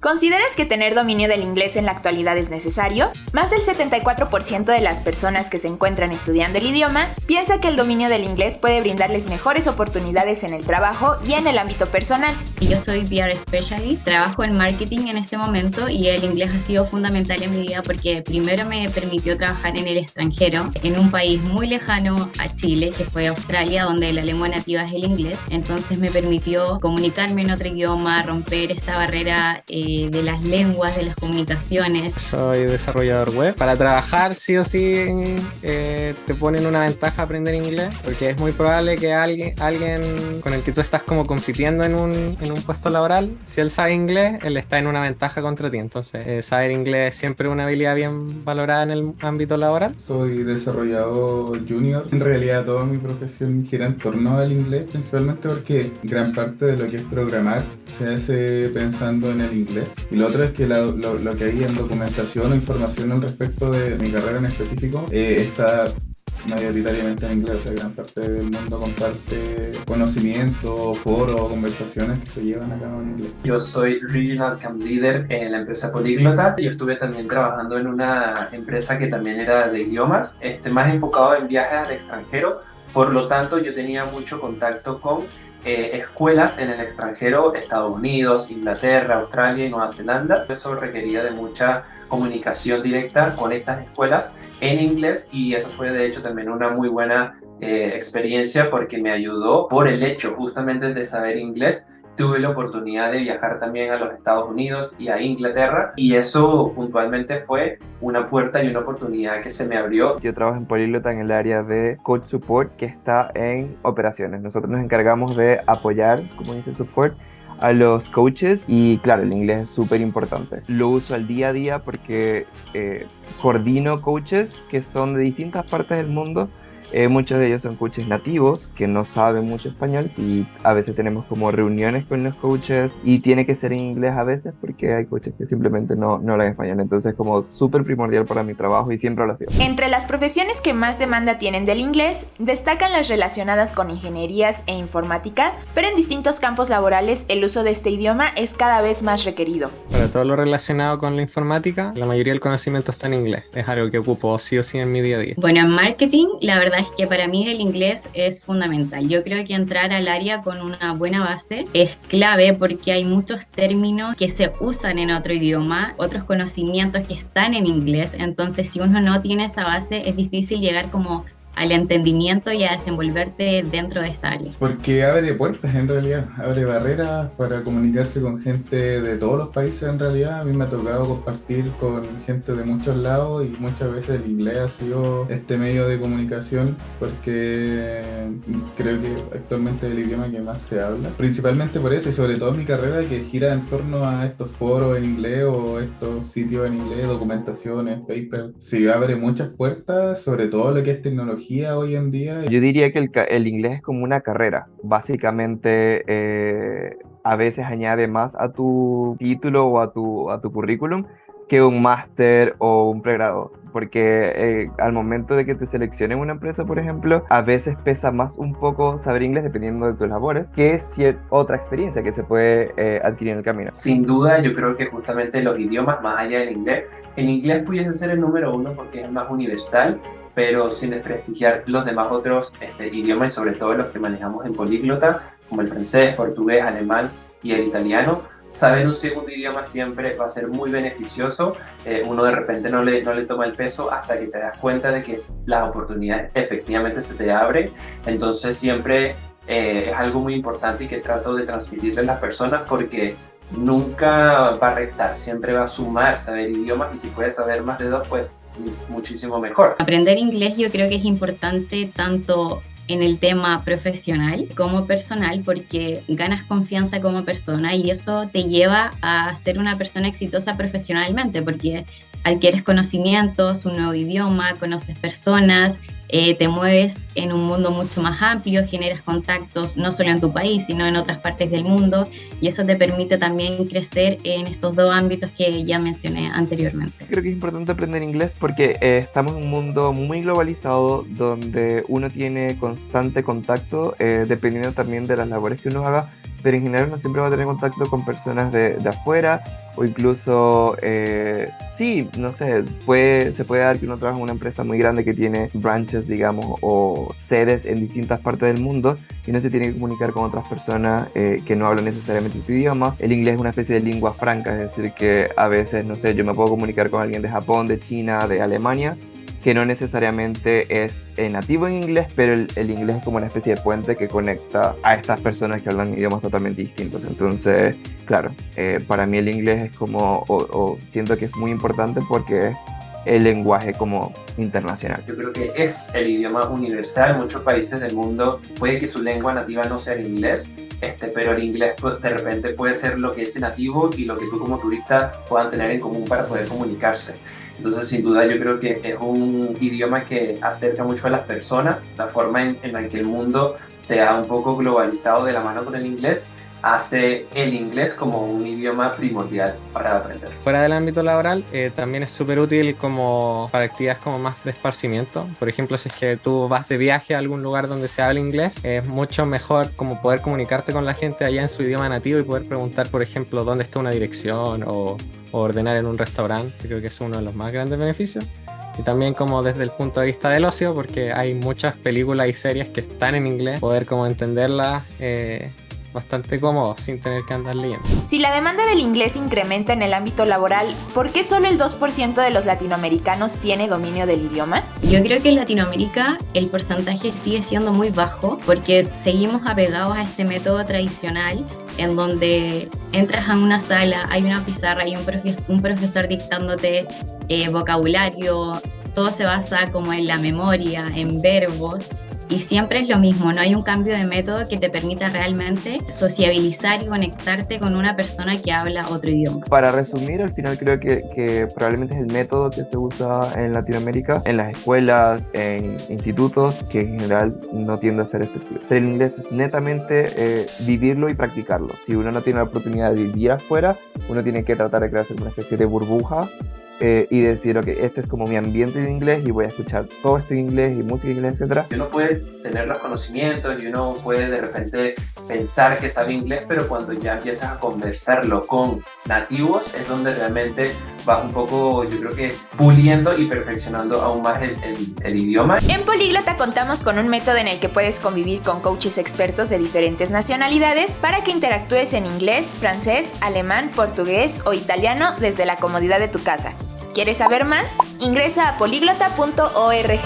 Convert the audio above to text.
¿Consideras que tener dominio del inglés en la actualidad es necesario? Más del 74% de las personas que se encuentran estudiando el idioma piensa que el dominio del inglés puede brindarles mejores oportunidades en el trabajo y en el ámbito personal. Yo soy PR Specialist, trabajo en marketing en este momento y el inglés ha sido fundamental en mi vida porque primero me permitió trabajar en el extranjero, en un país muy lejano a Chile, que fue Australia, donde la lengua nativa es el inglés. Entonces me permitió comunicarme en otro idioma, romper esta barrera de las lenguas, de las comunicaciones. Soy desarrollador web. Para trabajar sí o sí te ponen una ventaja aprender inglés, porque es muy probable que alguien con el que tú estás como compitiendo en un puesto laboral, si él sabe inglés, él está en una ventaja contra ti. Entonces saber inglés siempre es una habilidad bien valorada en el ámbito laboral. Soy desarrollador junior. En realidad toda mi profesión gira en torno al inglés, principalmente porque gran parte de lo que es programar se hace pensando en el inglés. Y lo otro es que lo que hay en documentación o información al respecto de mi carrera en específico está mayoritariamente en inglés. O sea, gran parte del mundo comparte conocimiento, foros, conversaciones que se llevan a cabo en inglés. Yo soy Regional Camp Leader en la empresa Políglota. Yo estuve también trabajando en una empresa que también era de idiomas, más enfocado en viajes al extranjero. Por lo tanto, yo tenía mucho contacto con escuelas en el extranjero, Estados Unidos, Inglaterra, Australia y Nueva Zelanda. Eso requería de mucha comunicación directa con estas escuelas en inglés y eso fue de hecho también una muy buena experiencia porque me ayudó por el hecho justamente de saber inglés. Tuve la oportunidad de viajar también a los Estados Unidos y a Inglaterra y eso puntualmente fue una puerta y una oportunidad que se me abrió. Yo trabajo en Políglota en el área de Coach Support que está en operaciones. Nosotros nos encargamos de apoyar, como dice Support, a los coaches y claro, el inglés es súper importante. Lo uso al día a día porque coordino coaches que son de distintas partes del mundo. Muchos de ellos son coaches nativos que no saben mucho español y a veces tenemos como reuniones con los coaches y tiene que ser en inglés a veces porque hay coaches que simplemente no hablan español. Entonces es como súper primordial para mi trabajo y siempre lo ha sido. Entre las profesiones que más demanda tienen del inglés destacan las relacionadas con ingenierías e informática, pero en distintos campos laborales el uso de este idioma es cada vez más requerido. Para todo lo relacionado con la informática, la mayoría del conocimiento está en inglés. Es algo que ocupo sí o sí en mi día a día. Bueno, en marketing la verdad es que para mí el inglés es fundamental. Yo creo que entrar al área con una buena base es clave porque hay muchos términos que se usan en otro idioma, otros conocimientos que están en inglés. Entonces, si uno no tiene esa base, es difícil llegar como al entendimiento y a desenvolverte dentro de esta área. Porque abre puertas en realidad, abre barreras para comunicarse con gente de todos los países en realidad. A mí me ha tocado compartir con gente de muchos lados y muchas veces el inglés ha sido este medio de comunicación porque creo que actualmente es el idioma que más se habla. Principalmente por eso y sobre todo mi carrera que gira en torno a estos foros en inglés o estos sitios en inglés, documentaciones, papers. Sí, abre muchas puertas, sobre todo lo que es tecnología hoy en día. Yo diría que el inglés es como una carrera. Básicamente, a veces añade más a tu título o a tu currículum que un máster o un pregrado. Porque al momento de que te seleccionen una empresa, por ejemplo, a veces pesa más un poco saber inglés dependiendo de tus labores, que es otra experiencia que se puede adquirir en el camino. Sin duda, yo creo que justamente los idiomas, más allá del inglés, el inglés pudiese ser el número uno porque es el más universal, pero sin desprestigiar los demás otros idiomas y sobre todo los que manejamos en Políglota, como el francés, portugués, alemán y el italiano. Saber un segundo idioma siempre va a ser muy beneficioso. Uno de repente no le toma el peso hasta que te das cuenta de que las oportunidades efectivamente se te abren. Entonces siempre es algo muy importante y que trato de transmitirle a las personas porque nunca va a restar, siempre va a sumar saber idiomas y si puedes saber más de dos, pues muchísimo mejor. Aprender inglés yo creo que es importante tanto en el tema profesional como personal porque ganas confianza como persona y eso te lleva a ser una persona exitosa profesionalmente porque adquieres conocimientos, un nuevo idioma, conoces personas, te mueves en un mundo mucho más amplio, generas contactos no solo en tu país, sino en otras partes del mundo y eso te permite también crecer en estos dos ámbitos que ya mencioné anteriormente. Creo que es importante aprender inglés porque estamos en un mundo muy globalizado donde uno tiene constante contacto, dependiendo también de las labores que uno haga pero en general uno siempre va a tener contacto con personas de afuera, o incluso, sí, no sé, se puede dar que uno trabaje en una empresa muy grande que tiene branches, digamos, o sedes en distintas partes del mundo, y uno se tiene que comunicar con otras personas que no hablan necesariamente tu idioma. El inglés es una especie de lengua franca, es decir, que a veces, no sé, yo me puedo comunicar con alguien de Japón, de China, de Alemania, que no necesariamente es nativo en inglés, pero el inglés es como una especie de puente que conecta a estas personas que hablan idiomas totalmente distintos. Entonces, claro, para mí el inglés es como, o siento que es muy importante porque es el lenguaje como internacional. Yo creo que es el idioma universal. Muchos países del mundo puede que su lengua nativa no sea el inglés, pero el inglés de repente puede ser lo que es el nativo y lo que tú como turista puedan tener en común para poder comunicarse. Entonces, sin duda, yo creo que es un idioma que acerca mucho a las personas. La forma en la que el mundo se ha un poco globalizado de la mano con el inglés hace el inglés como un idioma primordial para aprender. Fuera del ámbito laboral, también es súper útil como para actividades como más de esparcimiento. Por ejemplo, si es que tú vas de viaje a algún lugar donde se habla inglés, es mucho mejor como poder comunicarte con la gente allá en su idioma nativo y poder preguntar, por ejemplo, dónde está una dirección o ordenar en un restaurante. Yo creo que es uno de los más grandes beneficios. Y también como desde el punto de vista del ocio, porque hay muchas películas y series que están en inglés, poder como entenderlas bastante cómodo sin tener que andar leyendo. Si la demanda del inglés incrementa en el ámbito laboral, ¿por qué solo el 2% de los latinoamericanos tiene dominio del idioma? Yo creo que en Latinoamérica el porcentaje sigue siendo muy bajo porque seguimos apegados a este método tradicional en donde entras a una sala, hay una pizarra y un profesor dictándote vocabulario, todo se basa como en la memoria, en verbos. Y siempre es lo mismo, no hay un cambio de método que te permita realmente sociabilizar y conectarte con una persona que habla otro idioma. Para resumir, al final creo que probablemente es el método que se usa en Latinoamérica, en las escuelas, en institutos, que en general no tiende a ser efectivo. El inglés es netamente vivirlo y practicarlo. Si uno no tiene la oportunidad de vivir afuera, uno tiene que tratar de crearse una especie de burbuja y decir, ok, este es como mi ambiente de inglés y voy a escuchar todo esto en inglés y música en inglés, etc. Uno puede tener los conocimientos y uno puede de repente pensar que sabe inglés, pero cuando ya empiezas a conversarlo con nativos es donde realmente vas un poco, yo creo que puliendo y perfeccionando aún más el idioma. En Políglota contamos con un método en el que puedes convivir con coaches expertos de diferentes nacionalidades para que interactúes en inglés, francés, alemán, portugués o italiano desde la comodidad de tu casa. ¿Quieres saber más? Ingresa a políglota.org.